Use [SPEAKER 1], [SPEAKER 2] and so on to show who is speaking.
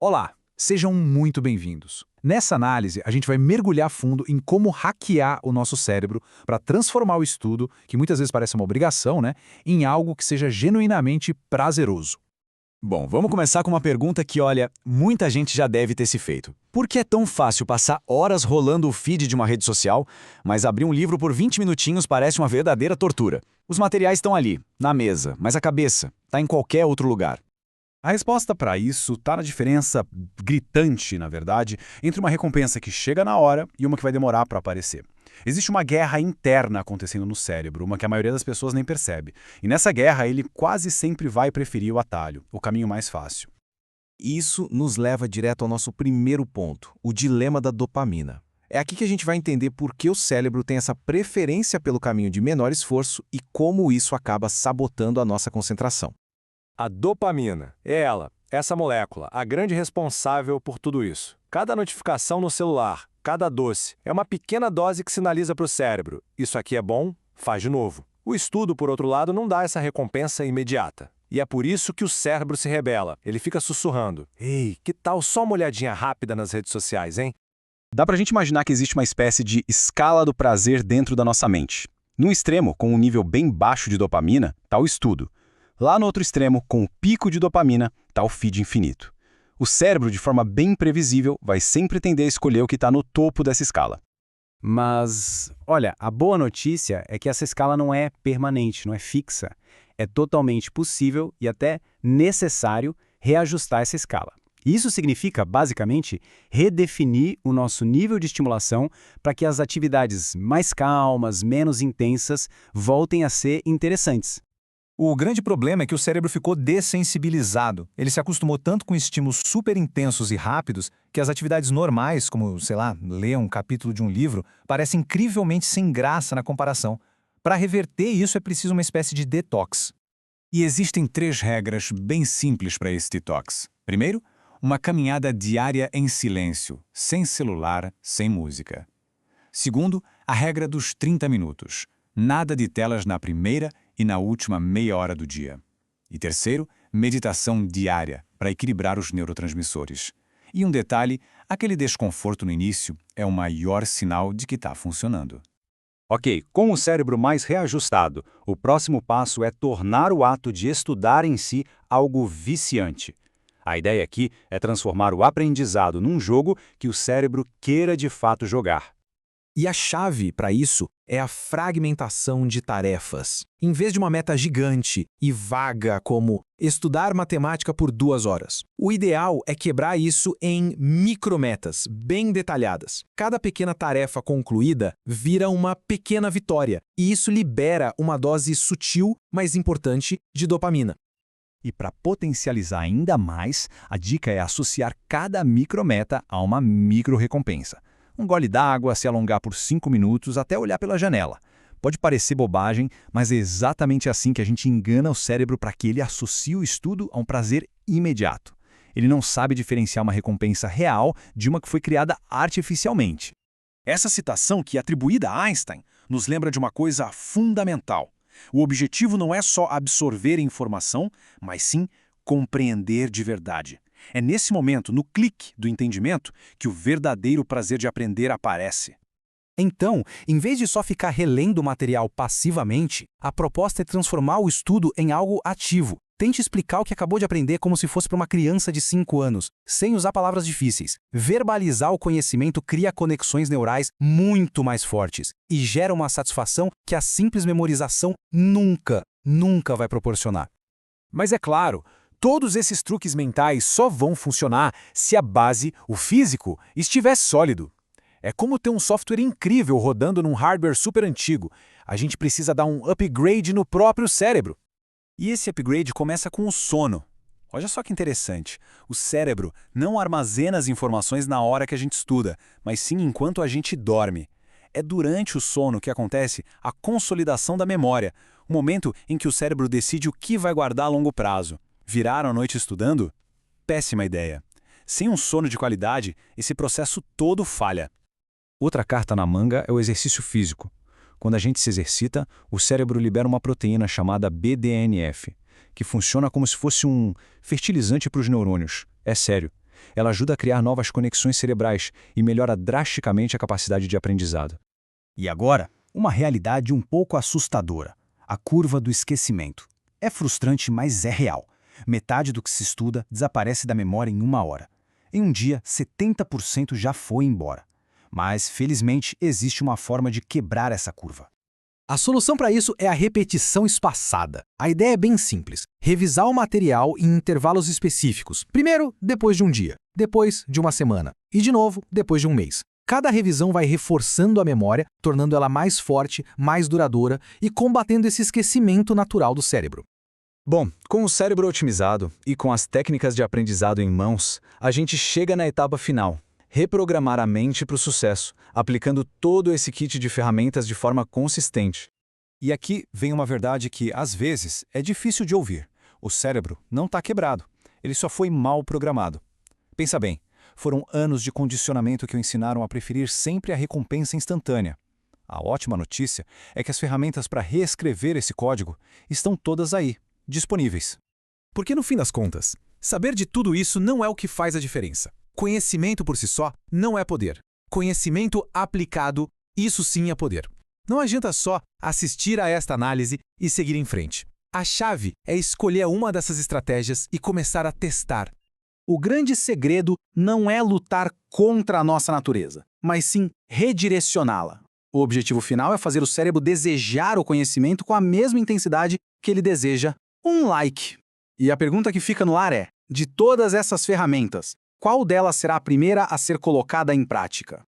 [SPEAKER 1] Olá, sejam muito bem-vindos. Nessa análise, a gente vai mergulhar fundo em como hackear o nosso cérebro para transformar o estudo, que muitas vezes parece uma obrigação, né, em algo que seja genuinamente prazeroso.
[SPEAKER 2] Bom, vamos começar com uma pergunta que, olha, muita gente já deve ter se feito. Por que é tão fácil passar horas rolando o feed de uma rede social, mas abrir um livro por 20 minutinhos parece uma verdadeira tortura? Os materiais estão ali, na mesa, mas a cabeça está em qualquer outro lugar.
[SPEAKER 1] A resposta para isso está na diferença gritante, na verdade, entre uma recompensa que chega na hora e uma que vai demorar para aparecer. Existe uma guerra interna acontecendo no cérebro, uma que a maioria das pessoas nem percebe. E nessa guerra, ele quase sempre vai preferir o atalho, o caminho mais fácil.
[SPEAKER 3] Isso nos leva direto ao nosso primeiro ponto, o dilema da dopamina. É aqui que a gente vai entender por que o cérebro tem essa preferência pelo caminho de menor esforço e como isso acaba sabotando a nossa concentração.
[SPEAKER 4] A dopamina é ela, essa molécula, a grande responsável por tudo isso. Cada notificação no celular, cada doce, é uma pequena dose que sinaliza para o cérebro: isso aqui é bom, faz de novo. O estudo, por outro lado, não dá essa recompensa imediata. E é por isso que o cérebro se rebela. Ele fica sussurrando: ei, que tal só uma olhadinha rápida nas redes sociais, hein?
[SPEAKER 2] Dá pra gente imaginar que existe uma espécie de escala do prazer dentro da nossa mente. No extremo, com um nível bem baixo de dopamina, está o estudo. Lá no outro extremo, com o pico de dopamina, está o feed infinito. O cérebro, de forma bem previsível, vai sempre tender a escolher o que está no topo dessa escala.
[SPEAKER 5] Mas, olha, a boa notícia é que essa escala não é permanente, não é fixa. É totalmente possível e até necessário reajustar essa escala. Isso significa, basicamente, redefinir o nosso nível de estimulação para que as atividades mais calmas, menos intensas, voltem a ser interessantes.
[SPEAKER 6] O grande problema é que o cérebro ficou dessensibilizado. Ele se acostumou tanto com estímulos super intensos e rápidos que as atividades normais, como, sei lá, ler um capítulo de um livro, parecem incrivelmente sem graça na comparação. Para reverter isso é preciso uma espécie de detox.
[SPEAKER 1] E existem 3 regras bem simples para esse detox. Primeiro, uma caminhada diária em silêncio, sem celular, sem música. Segundo, a regra dos 30 minutos. Nada de telas na primeira e na última meia hora do dia. E terceiro, meditação diária, para equilibrar os neurotransmissores. E um detalhe, aquele desconforto no início é o maior sinal de que está funcionando.
[SPEAKER 2] Ok, com o cérebro mais reajustado, o próximo passo é tornar o ato de estudar em si algo viciante. A ideia aqui é transformar o aprendizado num jogo que o cérebro queira de fato jogar.
[SPEAKER 3] E a chave para isso é a fragmentação de tarefas. Em vez de uma meta gigante e vaga como estudar matemática por 2 horas, o ideal é quebrar isso em micrometas, bem detalhadas. Cada pequena tarefa concluída vira uma pequena vitória, e isso libera uma dose sutil, mas importante, de dopamina.
[SPEAKER 2] E para potencializar ainda mais, a dica é associar cada micrometa a uma micro-recompensa. Um gole d'água, se alongar por 5 minutos até olhar pela janela. Pode parecer bobagem, mas é exatamente assim que a gente engana o cérebro para que ele associe o estudo a um prazer imediato. Ele não sabe diferenciar uma recompensa real de uma que foi criada artificialmente.
[SPEAKER 1] Essa citação, que é atribuída a Einstein, nos lembra de uma coisa fundamental. O objetivo não é só absorver a informação, mas sim compreender de verdade. É nesse momento, no clique do entendimento, que o verdadeiro prazer de aprender aparece.
[SPEAKER 3] Então, em vez de só ficar relendo o material passivamente, a proposta é transformar o estudo em algo ativo. Tente explicar o que acabou de aprender como se fosse para uma criança de 5 anos, sem usar palavras difíceis. Verbalizar o conhecimento cria conexões neurais muito mais fortes e gera uma satisfação que a simples memorização nunca vai proporcionar.
[SPEAKER 1] Mas é claro, todos esses truques mentais só vão funcionar se a base, o físico, estiver sólido. É como ter um software incrível rodando num hardware super antigo. A gente precisa dar um upgrade no próprio cérebro. E esse upgrade começa com o sono. Olha só que interessante. O cérebro não armazena as informações na hora que a gente estuda, mas sim enquanto a gente dorme. É durante o sono que acontece a consolidação da memória, o momento em que o cérebro decide o que vai guardar a longo prazo. Virar a noite estudando? Péssima ideia. Sem um sono de qualidade, esse processo todo falha.
[SPEAKER 2] Outra carta na manga é o exercício físico. Quando a gente se exercita, o cérebro libera uma proteína chamada BDNF, que funciona como se fosse um fertilizante para os neurônios. É sério. Ela ajuda a criar novas conexões cerebrais e melhora drasticamente a capacidade de aprendizado.
[SPEAKER 5] E agora, uma realidade um pouco assustadora: a curva do esquecimento. É frustrante, mas é real. Metade do que se estuda desaparece da memória em 1 hora. Em um dia, 70% já foi embora. Mas, felizmente, existe uma forma de quebrar essa curva.
[SPEAKER 3] A solução para isso é a repetição espaçada. A ideia é bem simples: revisar o material em intervalos específicos. Primeiro, depois de um dia, depois de uma semana e, de novo, depois de um mês. Cada revisão vai reforçando a memória, tornando ela mais forte, mais duradoura e combatendo esse esquecimento natural do cérebro.
[SPEAKER 2] Bom, com o cérebro otimizado e com as técnicas de aprendizado em mãos, a gente chega na etapa final: reprogramar a mente para o sucesso, aplicando todo esse kit de ferramentas de forma consistente.
[SPEAKER 6] E aqui vem uma verdade que, às vezes, é difícil de ouvir. O cérebro não está quebrado. Ele só foi mal programado. Pensa bem, foram anos de condicionamento que o ensinaram a preferir sempre a recompensa instantânea. A ótima notícia é que as ferramentas para reescrever esse código estão todas aí, disponíveis.
[SPEAKER 3] Porque, no fim das contas, saber de tudo isso não é o que faz a diferença. Conhecimento por si só não é poder. Conhecimento aplicado, isso sim é poder. Não adianta só assistir a esta análise e seguir em frente. A chave é escolher uma dessas estratégias e começar a testar. O grande segredo não é lutar contra a nossa natureza, mas sim redirecioná-la. O objetivo final é fazer o cérebro desejar o conhecimento com a mesma intensidade que ele deseja um like. E a pergunta que fica no ar é: de todas essas ferramentas, qual delas será a primeira a ser colocada em prática?